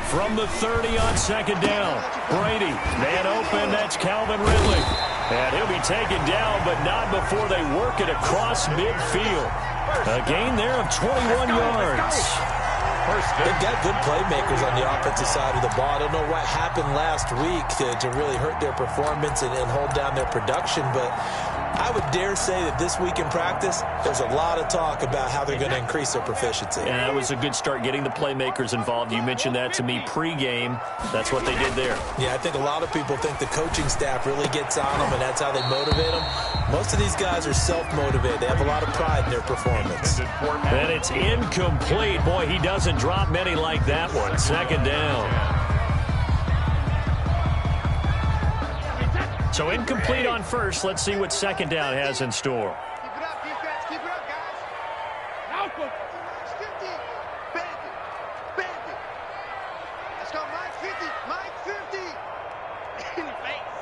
From the 30 on second down. Brady, man open, that's Calvin Ridley. And he'll be taken down, but not before they work it across midfield. A gain there of 21 yards. They've got good playmakers on the offensive side of the ball. I don't know what happened last week to really hurt their performance and hold down their production, but I would dare say that this week in practice, there's a lot of talk about how they're going to increase their proficiency. And that was a good start getting the playmakers involved. You mentioned that to me pregame. That's what they did there. Yeah, I think a lot of people think the coaching staff really gets on them, and that's how they motivate them. Most of these guys are self-motivated. They have a lot of pride in their performance. And it's incomplete. Boy, he doesn't drop many like that one. Second down. So incomplete on first. Let's see what second down has in store. Keep it up, defense. Keep it up, guys. Now, 50. Bandit. Let's go, Mike 50. Mike 50. In the face.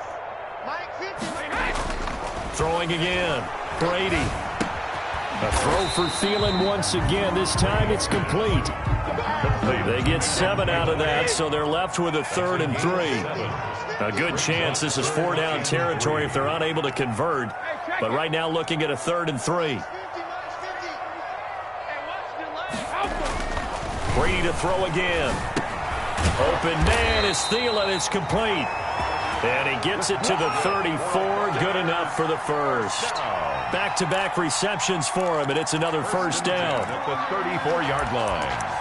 Mike 50. Throwing again. Brady. A throw for Thielen once again. This time it's complete. They get 7 out of that, so they're left with a 3rd and 3. A good chance this is 4-down territory if they're unable to convert. But right now looking at a 3rd and 3. Brady to throw again. Open man is Thielen. It's complete. And he gets it to the 34. Good enough for the first. Back-to-back receptions for him, and it's another first down. At the 34-yard line.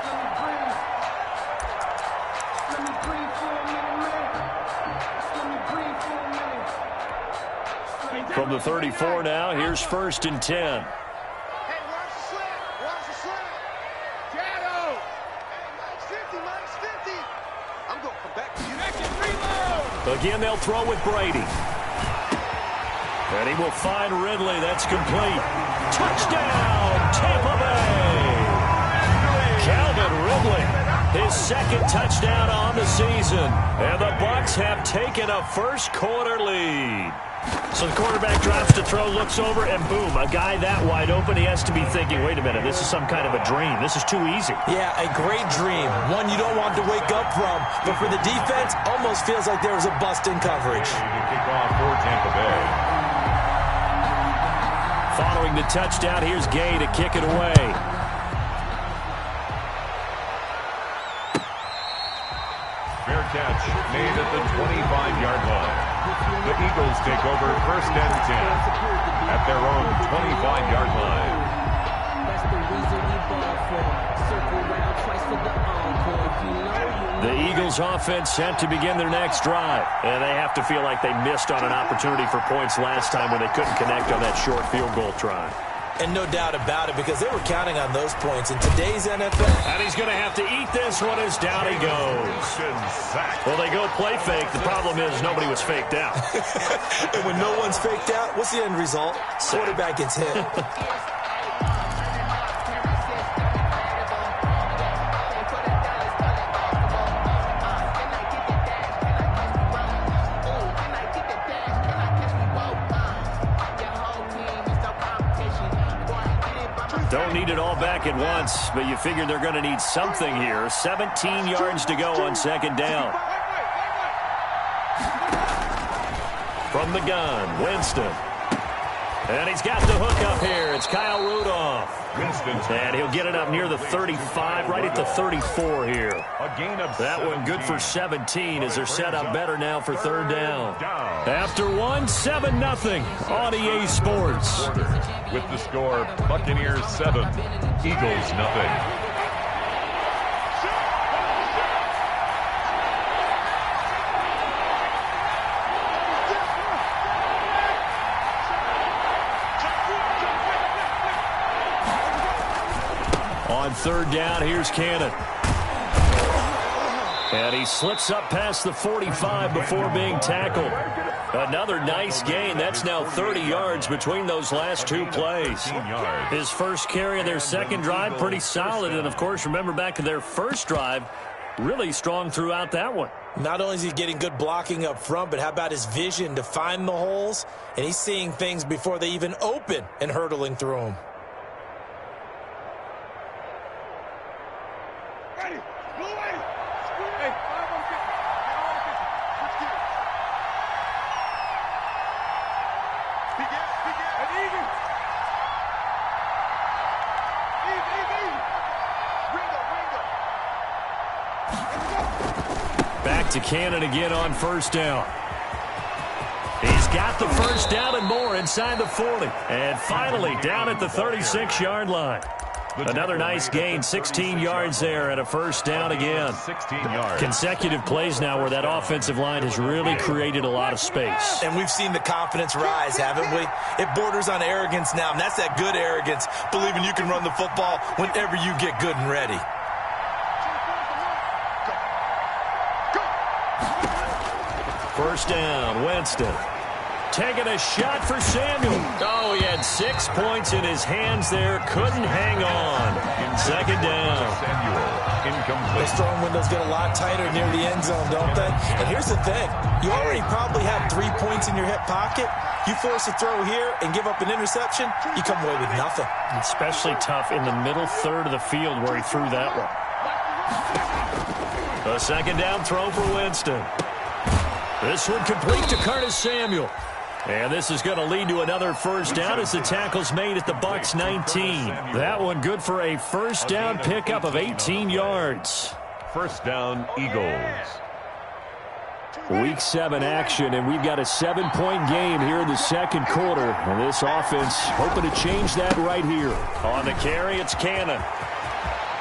From the 34 now, here's 1st and 10. Hey, watch the slant. Watch the slant. Shadow. Hey, Mike's 50. I'm going to come back to you. Reload. Again, they'll throw with Brady. And he will find Ridley. That's complete. Touchdown, Tampa Bay. Calvin Ridley, his 2nd touchdown on the season. And the Bucs have taken a first-quarter lead. So the quarterback drops to throw, looks over, and boom, a guy that wide open, he has to be thinking, wait a minute, this is some kind of a dream. This is too easy. Yeah, a great dream. One you don't want to wake up from. But for the defense, almost feels like there was a bust in coverage. Kickoff for Tampa Bay. Following the touchdown, here's Gay to kick it away. Fair catch made at the 25-yard line. The Eagles take over 1st and 10 at their own 25-yard line. The Eagles offense set to begin their next drive. And they have to feel like they missed on an opportunity for points last time when they couldn't connect on that short field goal try. And no doubt about it, because they were counting on those points in today's NFL. And he's going to have to eat this one as down he goes. Well, they go play fake. The problem is nobody was faked out. And when no one's faked out, what's the end result? Quarterback gets hit. Don't need it all back at once, but you figure they're going to need something here. 17 yards to go on second down. From the gun, Winston. And he's got the hook up here. It's Kyle Rudolph. And he'll get it up near the 35, right at the 34 here. That one good for 17 as they're set up better now for 3rd down. After one, 7-0 on EA Sports. With the score, Buccaneers 7, Eagles 0. On 3rd down, here's Cannon. And he slips up past the 45 before being tackled. Another nice gain. That's now 30 yards between those last 2 plays. His first carry of their second drive, pretty solid. And, of course, remember back to their first drive, really strong throughout that one. Not only is he getting good blocking up front, but how about his vision to find the holes? And he's seeing things before they even open and hurtling through them. to Cannon again on first down. He's got the first down and more inside the 40. And finally down at the 36-yard line. Another nice gain, 16 yards there and a first down again. 16 yards. Consecutive plays now where that offensive line has really created a lot of space. And we've seen the confidence rise, haven't we? It borders on arrogance now, and that's that good arrogance, believing you can run the football whenever you get good and ready. First down, Winston. Taking a shot for Samuel. Oh, he had 6 points in his hands there. Couldn't hang on. Second down. Samuel, incomplete. Those throwing windows get a lot tighter near the end zone, don't they? And here's the thing. You already probably have 3 points in your hip pocket. You force a throw here and give up an interception, you come away with nothing. Especially tough in the middle third of the field where he threw that one. A second down throw for Winston. This one complete to Curtis Samuel. And this is going to lead to another first down as the tackle's made at the Bucs 19. That one good for a first down pickup of 18 yards. First down, Eagles. Week 7 action, and we've got a 7-point game here in the second quarter. And this offense hoping to change that right here. On the carry, it's Cannon.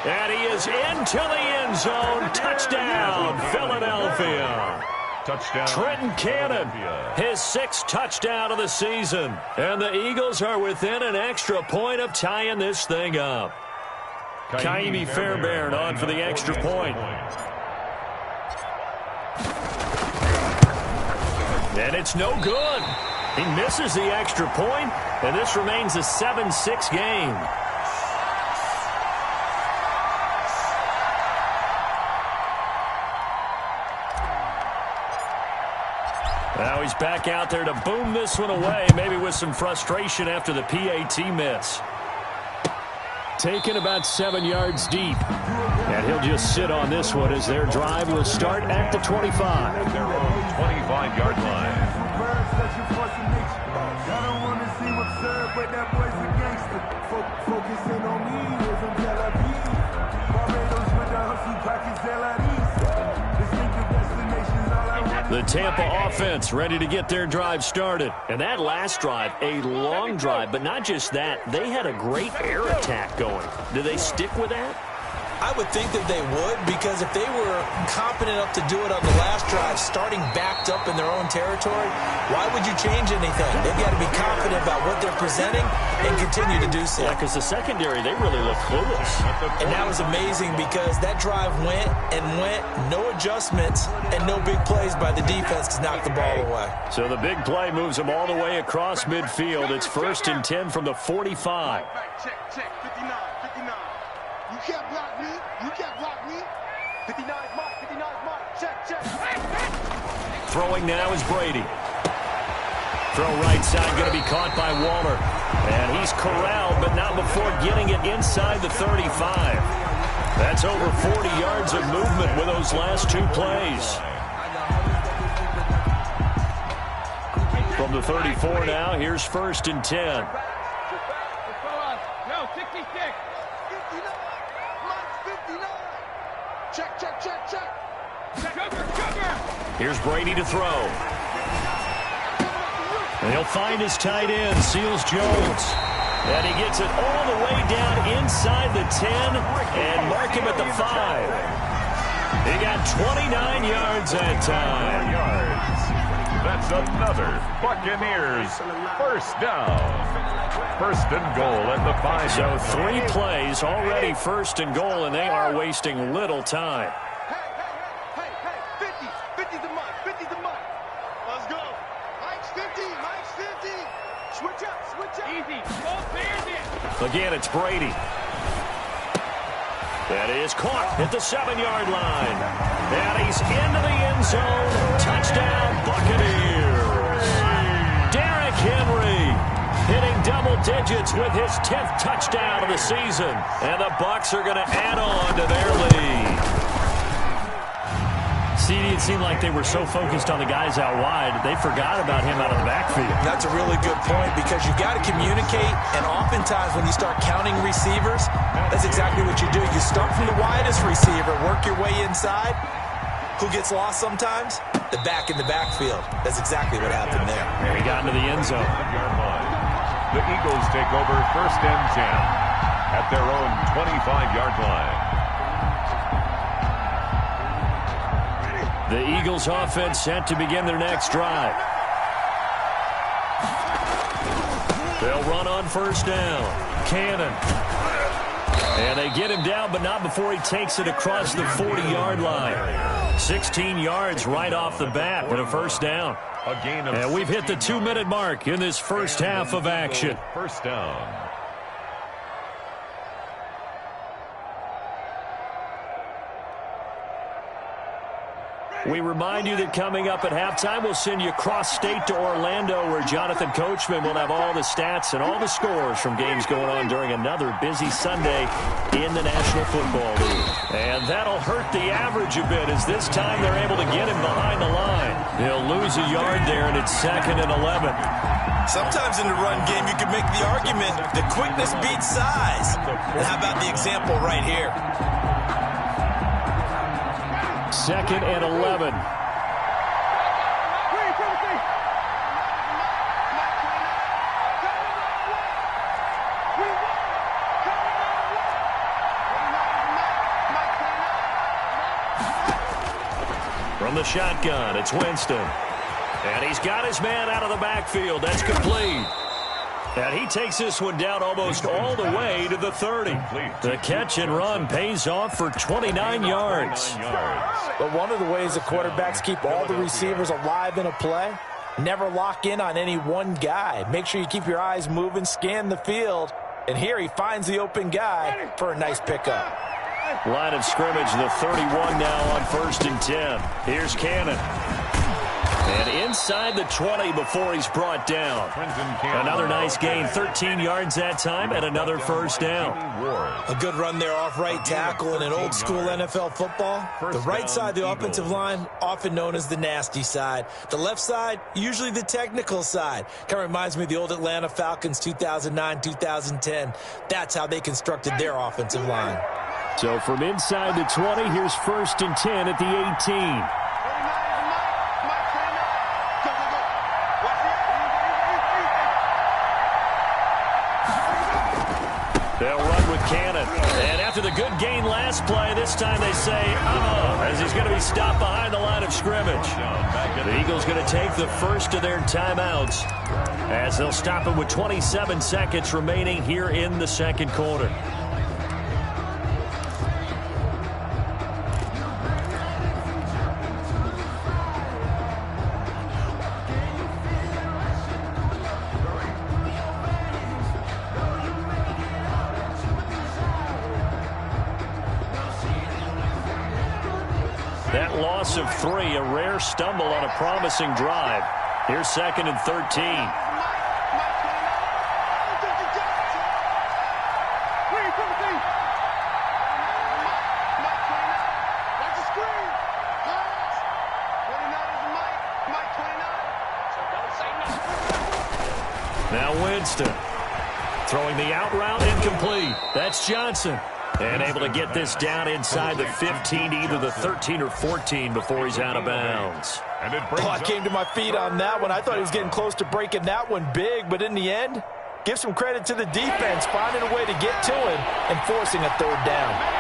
And he is into the end zone. Touchdown, Philadelphia. Touchdown. Trenton Cannon, his 6th touchdown of the season. And the Eagles are within an extra point of tying this thing up. Kaimi Fairbairn on for the extra point. And it's no good. He misses the extra point, and this remains a 7-6 game. Now he's back out there to boom this one away, maybe with some frustration after the PAT miss. Taken about 7 yards deep. And he'll just sit on this one as their drive will start at the 25. At their own 25-yard line. The Tampa offense ready to get their drive started. And that last drive, a long drive, but not just that. They had a great air attack going. Do they stick with that? I would think that they would, because if they were competent enough to do it on the last drive, starting backed up in their own territory, why would you change anything? They've got to be confident about what they're presenting and continue to do so. Yeah, because the secondary, they really look clueless. And that was amazing because that drive went and went, no adjustments, and no big plays by the defense to knock the ball away. So the big play moves them all the way across midfield. It's 1st and 10 from the 45. Check, 59, 59. You can't block me. You can't block me. 59 is mine. 59 is mine. Check. Throwing now is Brady. Throw right side going to be caught by Waller. And he's corralled, but not before getting it inside the 35. That's over 40 yards of movement with those last 2 plays. From the 34 now, here's 1st and 10. Here's Brady to throw. And he'll find his tight end, Seals Jones. And he gets it all the way down inside the 10 and mark him at the 5. He got 29 yards that time. That's another Buccaneers first down. 1st and goal at the 5. So 3 plays already 1st and goal, and they are wasting little time. Again, it's Brady. That is caught at the 7-yard line. And he's into the end zone. Touchdown, Buccaneers. Derrick Henry hitting double digits with his 10th touchdown of the season. And the Bucs are going to add on to their lead. It seemed like they were so focused on the guys out wide, they forgot about him out of the backfield. That's a really good point because you've got to communicate, and oftentimes when you start counting receivers, that's exactly what you do. You start from the widest receiver, work your way inside. who gets lost sometimes? The back in the backfield. That's exactly what happened there. And he got into the end zone. The Eagles take over 1st and 10 at their own 25-yard line. The Eagles offense set to begin their next drive. They'll run on 1st down. Cannon. And they get him down, but not before he takes it across the 40-yard line. 16 yards right off the bat and a 1st down. And we've hit the 2-minute mark in this first half of action. 1st down. We remind you that coming up at halftime, we'll send you cross-state to Orlando, where Jonathan Coachman will have all the stats and all the scores from games going on during another busy Sunday in the National Football League. And that'll hurt the average a bit, as this time they're able to get him behind the line. He'll lose a yard there, and it's 2nd and 11. Sometimes in the run game, you can make the argument that quickness beats size. And how about the example right here? 2nd and 11. From the shotgun, it's Winston. And he's got his man out of the backfield. That's complete. And he takes this one down almost all the way to the 30. The catch and run pays off for 29 yards. But one of the ways the quarterbacks keep all the receivers alive in a play, never lock in on any one guy. Make sure you keep your eyes moving, scan the field. And here he finds the open guy for a nice pickup. Line of scrimmage, the 31 now on 1st and 10. Here's Cannon. And inside the 20 before he's brought down. Another nice gain, 13 yards that time, and another 1st down. A good run there off right tackle in an old school NFL football. The right side of the offensive line, often known as the nasty side. The left side, usually the technical side. Kind of reminds me of the old Atlanta Falcons 2009-2010. That's how they constructed their offensive line. So from inside the 20, here's 1st and 10 at the 18. They'll run with Cannon. And after the good gain last play, this time they say, as he's going to be stopped behind the line of scrimmage. The Eagles going to take the first of their timeouts, as they'll stop it with 27 seconds remaining here in the 2nd quarter. That loss of 3, a rare stumble on a promising drive. Here's 2nd and 13. Now Winston throwing the out route, incomplete. That's Johnson. And able to get this down inside the 15, either the 13 or 14 before he's out of bounds. I came to my feet on that one. I thought he was getting close to breaking that one big, but in the end, give some credit to the defense, finding a way to get to him and forcing a 3rd down.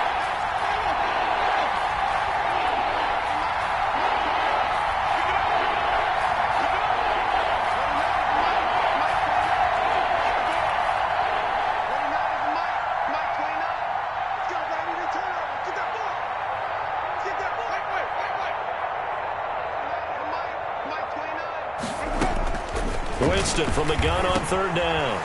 Winston from the gun on 3rd down.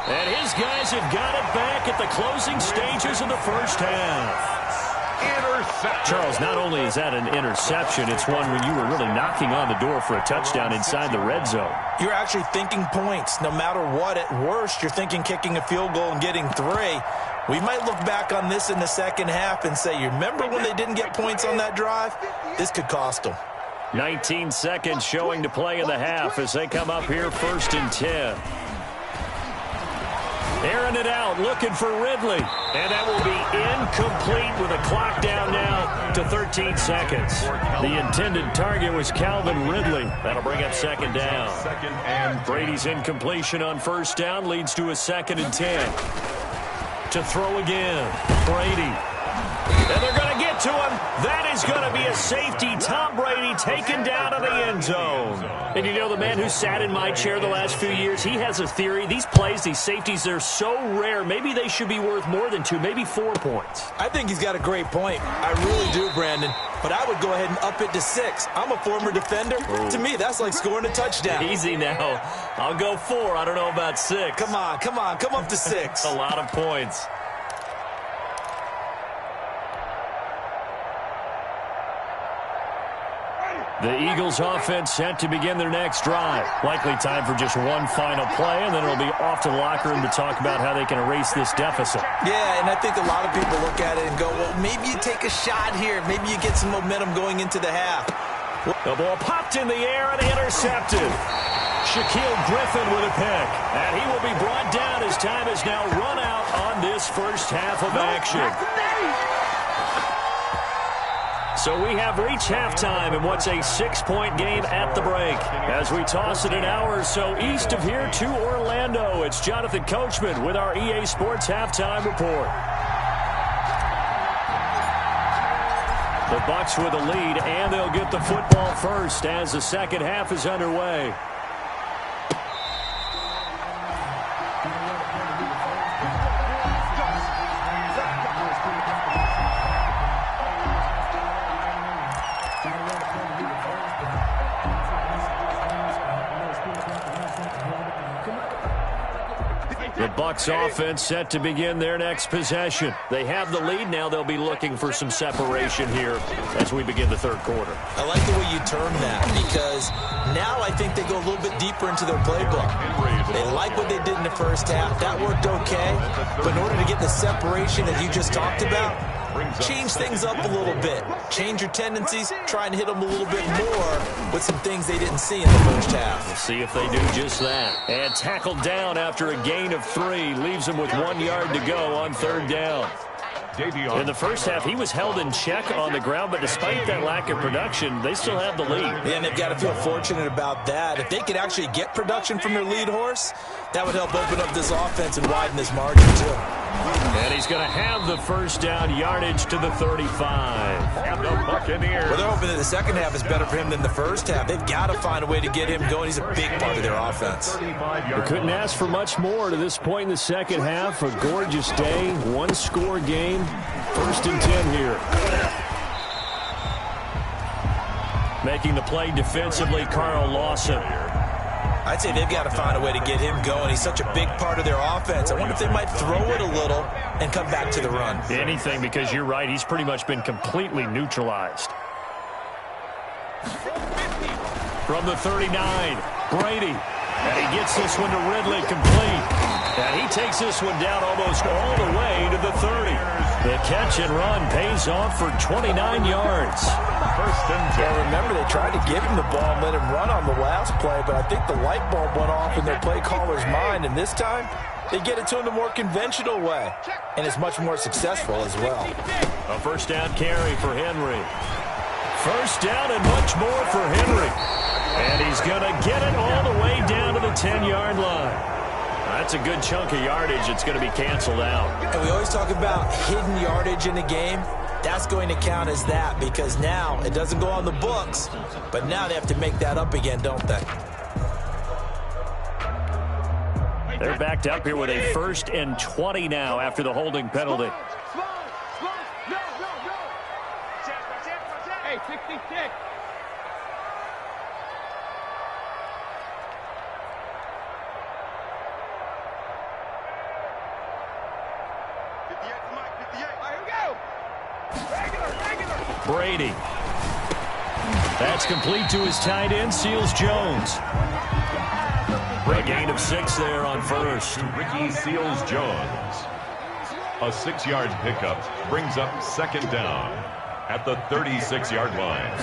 And his guys have got it back at the closing stages of the first half. Interception. Charles, not only is that an interception, it's one when you were really knocking on the door for a touchdown inside the red zone. You're actually thinking points. No matter what, at worst, you're thinking kicking a field goal and getting 3. We might look back on this in the second half and say, you remember when they didn't get points on that drive? This could cost them. 19 seconds showing to play in the half as they come up here 1st and 10. Airing it out, looking for Ridley. And that will be incomplete with a clock down now to 13 seconds. The intended target was Calvin Ridley. That'll bring up second down. Brady's incompletion on first down leads to a 2nd and 10. To throw again, Brady. And they're going to get to him. That is going to be a safety. Tom Brady taken down to the end zone. And you know, the man who sat in my chair the last few years, he has a theory. These plays, these safeties, they're so rare. Maybe they should be worth more than 2, maybe 4 points. I think he's got a great point. I really do, Brandon. But I would go ahead and up it to 6. I'm a former defender. Ooh. To me, that's like scoring a touchdown. Easy now. I'll go 4. I don't know about 6. Come on. Come up to 6. A lot of points. The Eagles offense set to begin their next drive. Likely time for just one final play, and then it'll be off to the locker room to talk about how they can erase this deficit. Yeah, and I think a lot of people look at it and go, well, maybe you take a shot here. Maybe you get some momentum going into the half. The ball popped in the air and intercepted. Shaquille Griffin with a pick. And he will be brought down as time is now run out on this first half of action. So we have reached halftime in what's a 6-point game at the break. As we toss it an hour or so east of here to Orlando, it's Jonathan Coachman with our EA Sports Halftime Report. The Bucs with a lead, and they'll get the football first as the second half is underway. The Bucs offense set to begin their next possession. They have the lead. Now they'll be looking for some separation here as we begin the third quarter. I like the way you term that, because now I think they go a little bit deeper into their playbook. They like what they did in the first half. That worked okay. But in order to get the separation that you just talked about, change things up a little bit. Change your tendencies. Try and hit them a little bit more with some things they didn't see in the first half. We'll see if they do just that. And tackled down after a gain of 3. Leaves them with 1 yard to go on third down. In the first half, he was held in check on the ground, but despite that lack of production, they still have the lead. Yeah, and they've got to feel fortunate about that. If they could actually get production from their lead horse, that would help open up this offense and widen this margin, too. And he's going to have the first down, yardage to the 35. And the Buccaneers. Well, they're hoping that the second half is better for him than the first half. They've got to find a way to get him going. He's a big part of their offense. We couldn't ask for much more to this point in the second half. A gorgeous day, one-score game. First and 10 here. Making the play defensively, Carl Lawson. I'd say they've got to find a way to get him going. He's such a big part of their offense. I wonder if they might throw it a little and come back to the run. Anything, because you're right. He's pretty much been completely neutralized. From the 39, Brady. And he gets this one to Ridley complete. And he takes this one down almost all the way to the 30. The catch and run pays off for 29 yards. First and 10. Well, remember, they tried to give him the ball and let him run on the last play, but I think the light bulb went off in their play caller's mind, and this time they get it to him the more conventional way, and it's much more successful as well. A first down carry for Henry. First down and much more for Henry. And he's going to get it all the way down to the 10-yard line. That's a good chunk of yardage. It's going to be canceled out. And we always talk about hidden yardage in the game. That's going to count as that, because now it doesn't go on the books, but now they have to make that up again, don't they? They're backed up here with a first and 20 now after the holding penalty. Hey, 66. Brady. That's complete to his tight end, Seals Jones. A gain of 6 there on first. Ricky Seals-Jones. A 6-yard pickup brings up second down at the 36-yard line.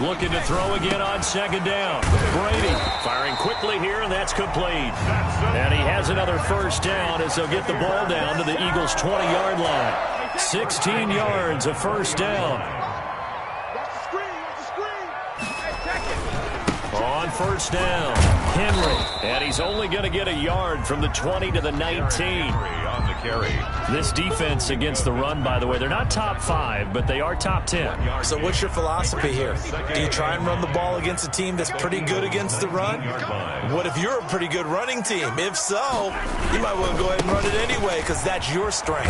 looking to throw again on second down. Brady firing quickly here, and that's complete. And he has another first down as they'll get the ball down to the Eagles' 20-yard line. 16 yards, a first down. On first down, Henry. And he's only going to get a yard from the 20 to the 19. On the carry. This defense against the run, by the way, they're not top 5, but they are top 10. So what's your philosophy here? Do you try and run the ball against a team that's pretty good against the run? What if you're a pretty good running team? If so, you might want to go ahead and run it anyway because that's your strength.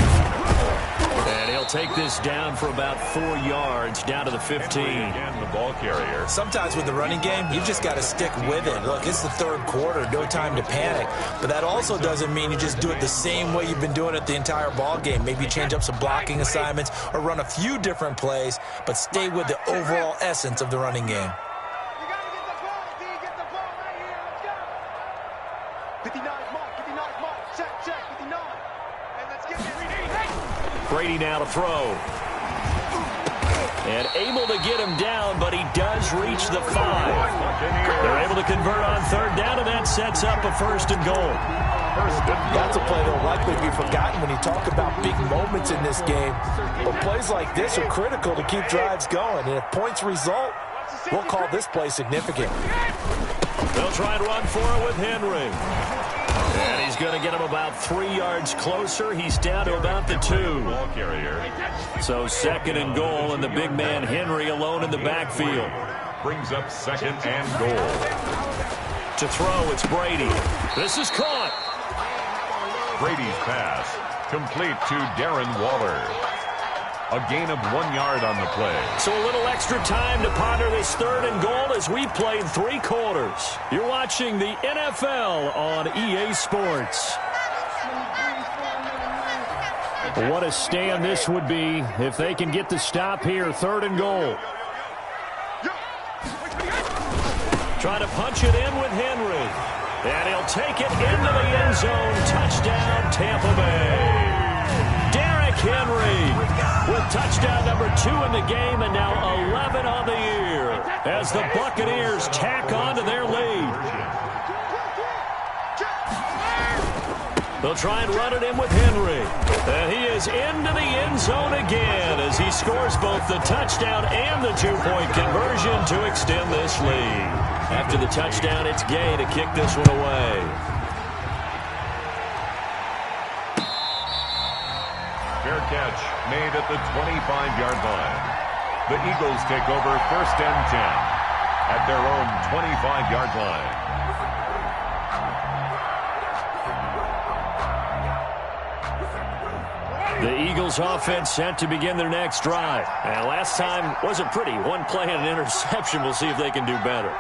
And he'll take this down for about 4 yards, down to the 15. Again, the ball carrier. Sometimes with the running game, you just got to stick with it. Look, it's the third quarter, no time to panic. But that also doesn't mean you just do it the same way you've been doing it the entire ball game. Maybe change up some blocking assignments or run a few different plays, but stay with the overall essence of the running game. 59's mark, check, 59. And let's get it. Brady now to throw. And able to get him down, but he does reach the 5. They're able to convert on third down, and that sets up a first and goal. That's a play that will likely be forgotten when you talk about big moments in this game. But plays like this are critical to keep drives going. And if points result, we'll call this play significant. They'll try and run for it with Henry. And he's going to get him about 3 yards closer. He's down to about the 2. Ball carrier. So second and goal, and the big man Henry alone in the backfield. Brings up second and goal. To throw, it's Brady. This is caught. Brady's pass complete to Darren Waller. A gain of 1 yard on the play. So a little extra time to ponder this third and goal as we played 3 quarters. You're watching the NFL on EA Sports. What a stand this would be if they can get the stop here. Third and goal. Trying to punch it in with Henry. And he'll take it into the end zone. Touchdown, Tampa Bay. Henry with touchdown number 2 in the game, and now 11 on the year as the Buccaneers tack on to their lead. They'll try and run it in with Henry. And he is into the end zone again as he scores both the touchdown and the 2-point conversion to extend this lead. After the touchdown, it's Gay to kick this one away. Fair catch made at the 25-yard line. The Eagles take over first and 10 at their own 25-yard line. The Eagles offense set to begin their next drive. And last time wasn't pretty. 1 play and an interception. We'll see if they can do better.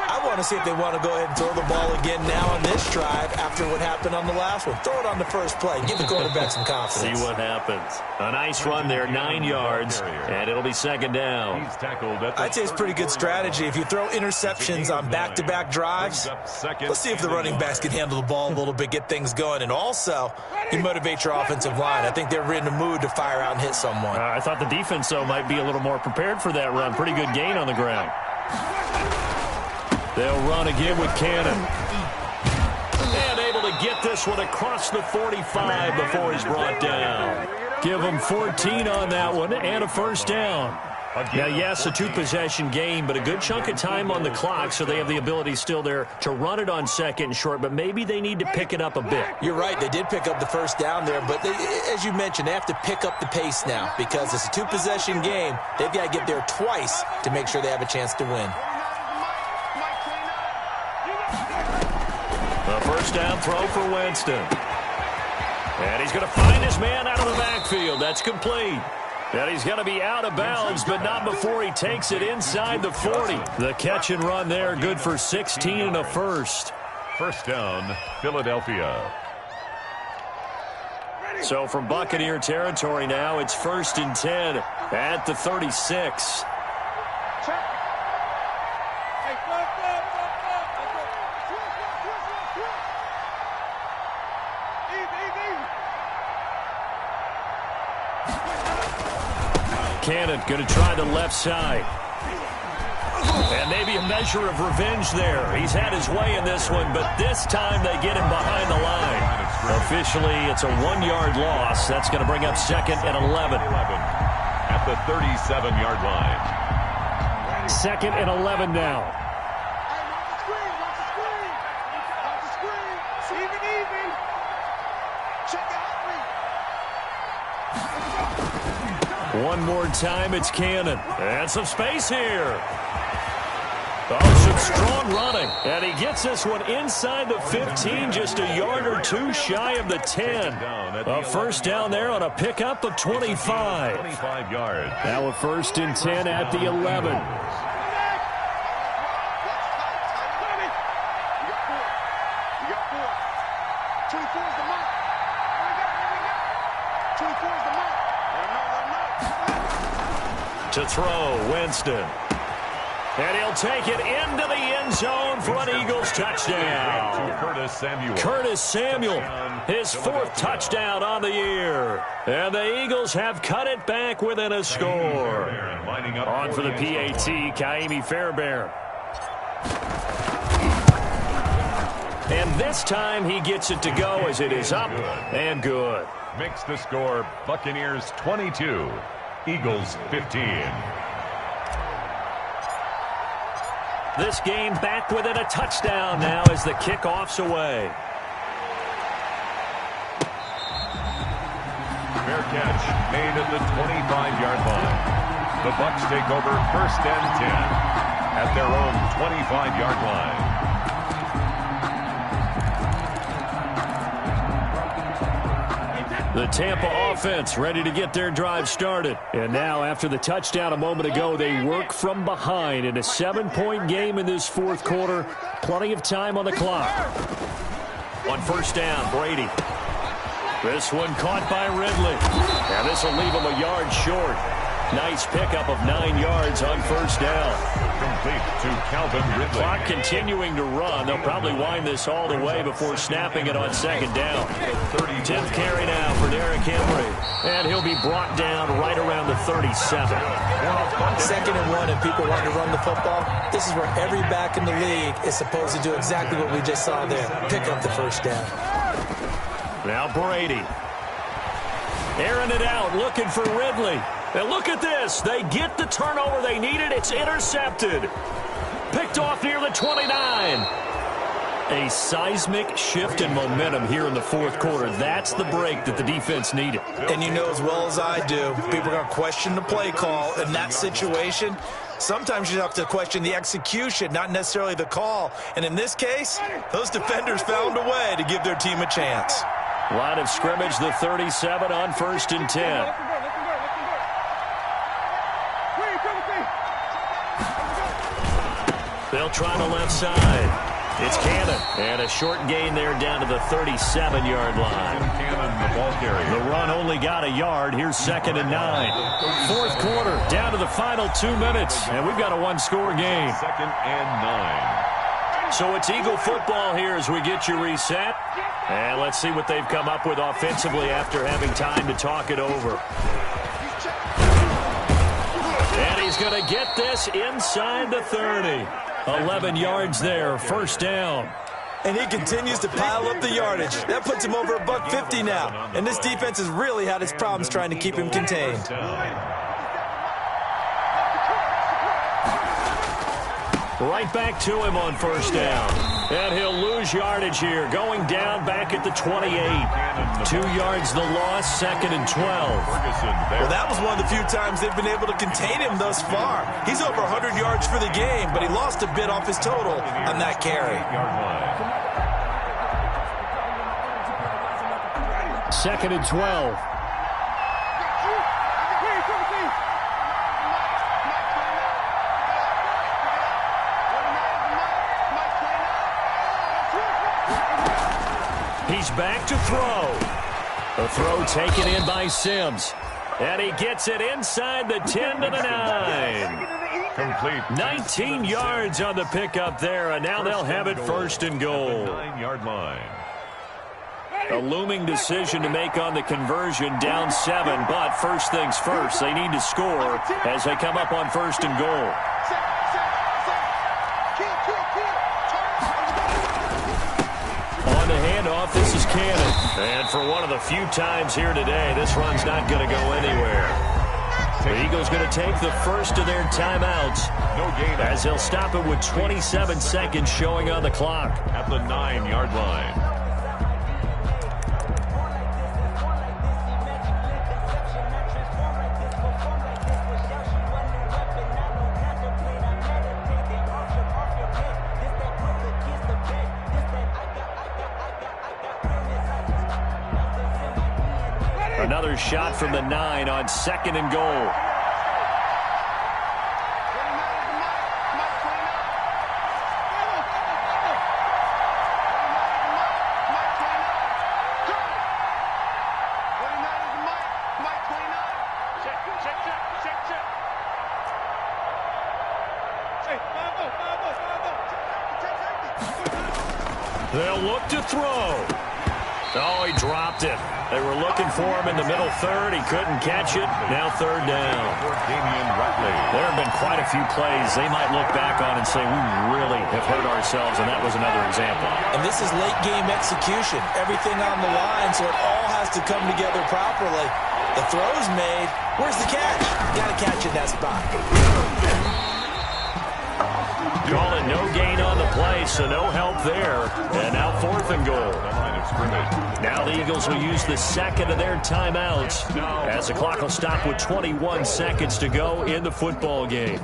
I want to see if they want to go ahead and throw the ball again now on this drive after what happened on the last one. Throw it on the first play. Give the quarterback some confidence. See what happens. A nice run there, 9 yards, and it'll be second down. He's tackled at the I'd say it's pretty good strategy. If you throw interceptions on back-to-back drives, let's see if the running backs can handle the ball a little bit, get things going, and also you motivate your offensive line. I think they're in the mood to fire out and hit someone. I thought the defense, though, might be a little more prepared for that run. Pretty good gain on the ground. They'll run again with Cannon. And able to get this one across the 45 before he's brought down. Give him 14 on that one and a first down. Now, yes, a 2-possession game, but a good chunk of time on the clock, so they have the ability still there to run it on second and short, but maybe they need to pick it up a bit. You're right. They did pick up the first down there, but as you mentioned, they have to pick up the pace now because it's a 2-possession game. They've got to get there twice to make sure they have a chance to win. A first down throw for Winston. And he's going to find his man out of the backfield. That's complete. And he's going to be out of bounds, but not before he takes it inside the 40. The catch and run there, good for 16 and a first. first down, Philadelphia. So from Buccaneer territory now, it's 1st and 10 at the 36. Cannon going to try the left side. And maybe a measure of revenge there. He's had his way in this one, but this time they get him behind the line. Officially, it's a 1-yard loss. That's going to bring up 2nd and 11. At the 37-yard line. 2nd and 11 now. One more time, it's Cannon. And some space here. Oh, some strong running. And he gets this one inside the 15, just a yard or two shy of the 10. A first down there on a pickup of 25. 25 yards. Now a 1st and 10 at the 11. To throw, Winston. And he'll take it into the end zone for an Eagles touchdown. Curtis Samuel, his 4th touchdown on the year. And the Eagles have cut it back within a score. On for the PAT, Kaimi Fairbairn. And this time he gets it to go as it is up and good. Makes the score Buccaneers 22. Eagles 15. This game back within a touchdown now as the kickoff's away. Fair catch made at the 25-yard line. The Bucs take over 1st and 10 at their own 25-yard line. The Tampa offense ready to get their drive started. And now after the touchdown a moment ago, they work from behind in a 7-point game in this 4th quarter. Plenty of time on the clock. On 1st down, Brady. This one caught by Ridley. Now this will leave him a yard short. Nice pickup of 9 yards on 1st down. Complete to Calvin Ridley. Clock continuing to run. They'll probably wind this all the way before snapping it on 2nd down. 10th carry now for Derrick Henry. And he'll be brought down right around the 37. 2nd and 1 and people want to run the football. This is where every back in the league is supposed to do exactly what we just saw there. Pick up the 1st down. Now Brady. Airing it out, looking for Ridley. And look at this. They get the turnover they needed. It's intercepted. Picked off near the 29. A seismic shift in momentum here in the 4th quarter. That's the break that the defense needed. And you know as well as I do, people are going to question the play call in that situation. Sometimes you have to question the execution, not necessarily the call. And in this case, those defenders found a way to give their team a chance. Line of scrimmage, the 37 on 1st and 10. They'll try the left side. It's Cannon. And a short gain there down to the 37-yard line. Cannon, the ball carrier. The run only got a yard. Here's 2nd and 9. 4th quarter, down to the final 2 minutes. And we've got a 1-score game. 2nd and 9. So it's Eagle football here as we get you reset. And let's see what they've come up with offensively after having time to talk it over. And he's going to get this inside the 30. 11 yards there, 1st down. And he continues to pile up the yardage. That puts him over $150 now. And this defense has really had its problems trying to keep him contained. Right back to him on 1st down. And he'll lose yardage here, going down back at the 28. 2 yards the loss, 2nd and 12. Well, that was one of the few times they've been able to contain him thus far. He's over 100 yards for the game, but he lost a bit off his total on that carry. 2nd and 12. He's back to throw. A throw taken in by Sims. And he gets it inside the 10 to the 9. Complete. 19 yards on the pickup there, and now they'll have it 1st and goal. 9-yard line. A looming decision to make on the conversion, down 7, but first things first, they need to score as they come up on 1st and goal. handoff. This is Cannon. And for one of the few times here today, this run's not going to go anywhere. The Eagles going to take the first of their timeouts No gain as they'll stop it with 27 seconds showing on the clock. at the 9-yard line. Another shot from the 9 on 2nd and goal. They'll look to throw. Oh, he dropped it. They were looking for him in the middle third. He couldn't catch it. Now 3rd down. There have been quite a few plays they might look back on and say, we really have hurt ourselves, and that was another example. And this is late game execution. Everything on the line, so it all has to come together properly. The throw's made. Where's the catch? Got to catch in that spot. Call it no gain on the play, so no help there. And now 4th and goal. Now the Eagles will use the second of their timeouts as the clock will stop with 21 seconds to go in the football game.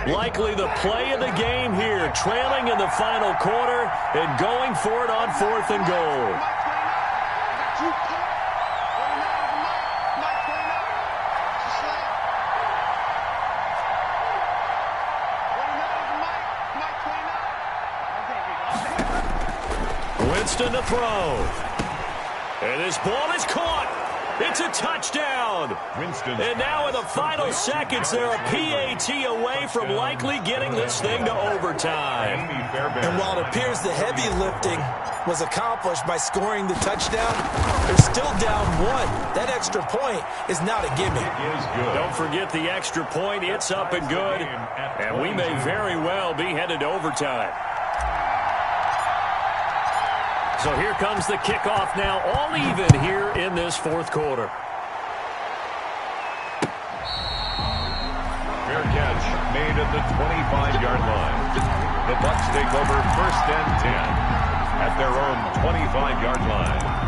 Likely the play of the game here, trailing in the final quarter and going for it on 4th and goal. Winston to throw. And this ball is caught. It's a touchdown. Winston. And now in the final seconds, they're a PAT away from likely getting this thing to overtime. And while it appears the heavy lifting was accomplished by scoring the touchdown, they're still down 1. That extra point is not a gimme. Don't forget the extra point. It's up and good. And we may very well be headed to overtime. So here comes the kickoff now, all even here in this 4th quarter. Fair catch made at the 25-yard line. The Bucs take over 1st and 10 at their own 25-yard line.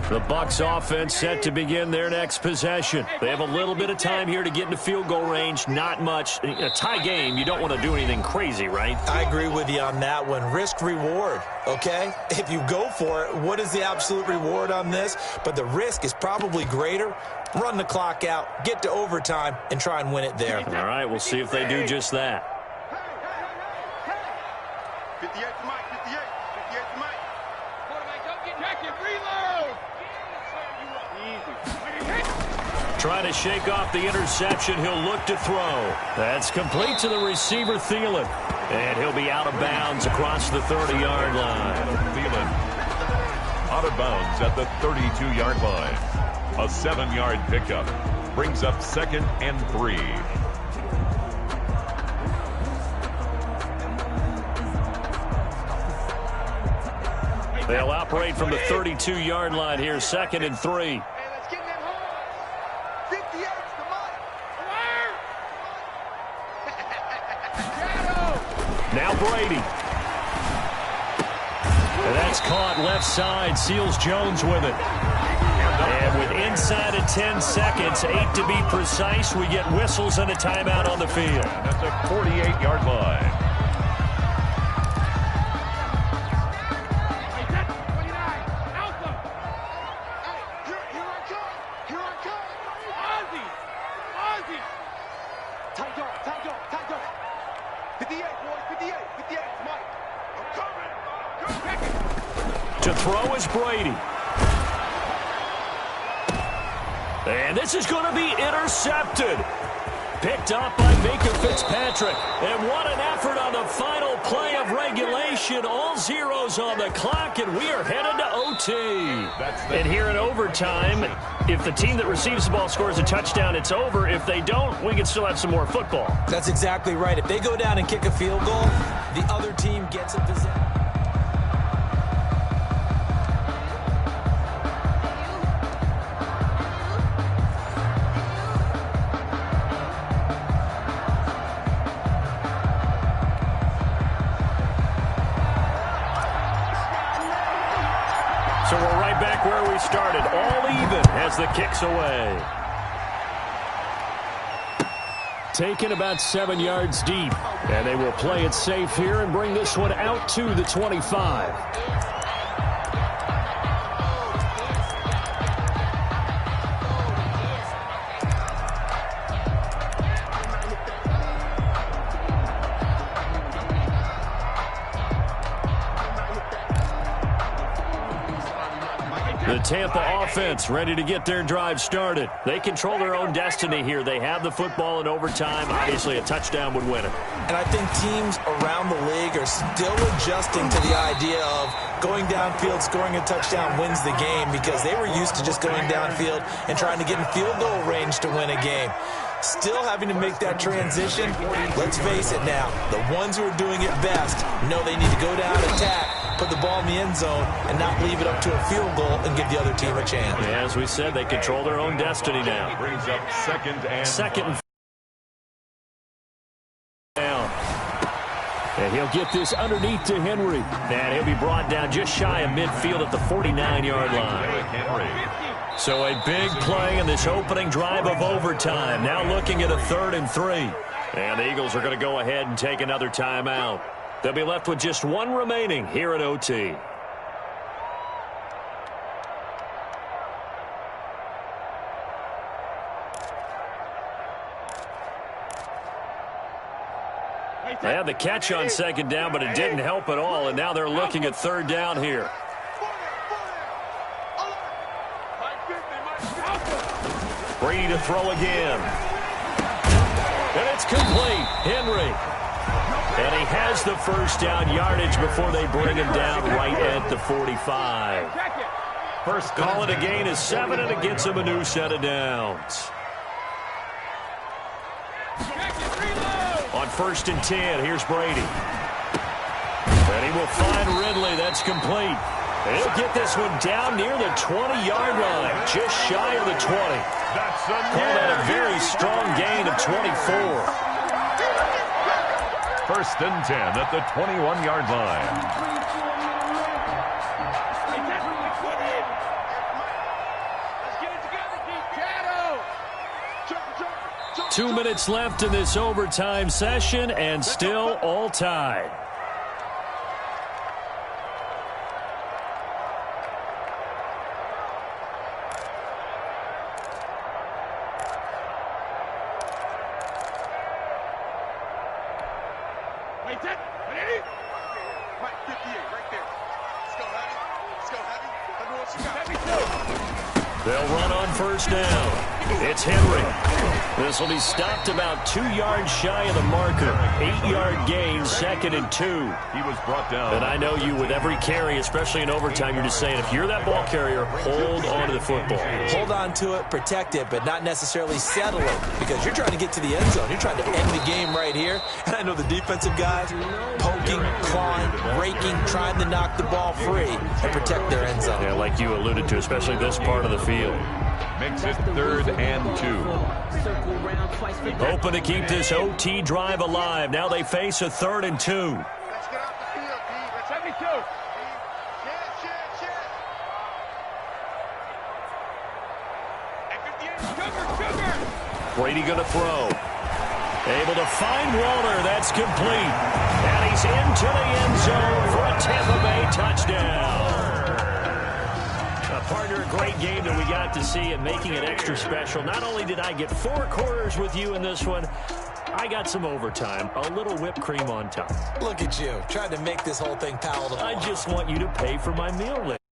The Bucs offense set to begin their next possession. They have a little bit of time here to get into field goal range. Not much. A tie game, you don't want to do anything crazy, right? I agree with you on that one. Risk reward, okay? If you go for it, what is the absolute reward on this? But the risk is probably greater. Run the clock out, get to overtime, and try and win it there. All right, we'll see if they do just that. 58 to Mike, 58 to Mike. Quarterback, don't get jacket, reload. Trying to shake off the interception. He'll look to throw. That's complete to the receiver, Thielen. And he'll be out of bounds across the 30-yard line. Thielen out of bounds at the 32-yard line. A 7-yard pickup brings up 2nd and 3. They'll operate from the 32-yard line here, 2nd and 3. Now Brady. And that's caught left side. Seals Jones with it. And with inside of 10 seconds, 8 to be precise, we get whistles and a timeout on the field. That's a 48-yard line. To throw is Brady. And this is going to be intercepted. Picked up by Baker Fitzpatrick. And what an effort on the final play of regulation. possession, all zeros on the clock, and we are headed to OT. And here in overtime, if the team that receives the ball scores a touchdown, it's over. If they don't, we can still have some more football. That's exactly right. If they go down and kick a field goal, the other team gets a possession. So we're right back where we started, all even as the kick's away. Taken about 7 yards deep, and they will play it safe here and bring this one out to the 25. The Tampa offense ready to get their drive started. They control their own destiny here. They have the football in overtime. Obviously, a touchdown would win it. And I think teams around the league are still adjusting to the idea of going downfield, scoring a touchdown wins the game, because they were used to just going downfield and trying to get in field goal range to win a game. Still having to make that transition. Let's face it now, the ones who are doing it best know they need to go down, attack, put the ball in the end zone, and not leave it up to a field goal and give the other team a chance. Yeah, as we said, they control their own destiny now. Brings up second and down. And he'll get this underneath to Henry. And he'll be brought down just shy of midfield at the 49-yard line. So a big play in this opening drive of overtime. Now looking at a 3rd and 3. And the Eagles are going to go ahead and take another timeout. They'll be left with just one remaining here at OT. They had the catch on 2nd down, but it didn't help at all, and now they're looking at 3rd down here. Brady to throw again. And it's complete. Henry. And he has the first down yardage before they bring him down right at the 45. First call it a gain is 7, and it gets him a new set of downs. On 1st and 10, here's Brady. And he will find Ridley. That's complete. And he'll get this one down near the 20-yard line, just shy of the 20. Call that a very strong gain of 24. 1st and 10 at the 21-yard line. 2 minutes left in this overtime session, and still all tied. They'll run on 1st down. It's Henry. This will be stopped about 2 yards shy of the marker. 8-yard gain, 2nd and 2. He was brought down. And I know you, with every carry, especially in overtime, you're just saying, if you're that ball carrier, hold on to the football. Hold on to it, protect it, but not necessarily settle it, because you're trying to get to the end zone. You're trying to end the game right here. And I know the defensive guys poking, clawing, raking, trying to knock the ball free and protect their end zone. Yeah, like you alluded to, especially this part of the field. Makes it 3rd and 2. Hoping to keep this OT drive alive. Now they face a 3rd and 2. Let's get off the field, D. Let's 72. Brady going to throw. Able to find Walter. That's complete. And he's into the end zone for a Tampa Bay touchdown. Partner, a great game that we got to see, and making it extra special. Not only did I get 4 quarters with you in this one, I got some overtime, a little whipped cream on top. Look at you, trying to make this whole thing palatable. I just want you to pay for my meal later.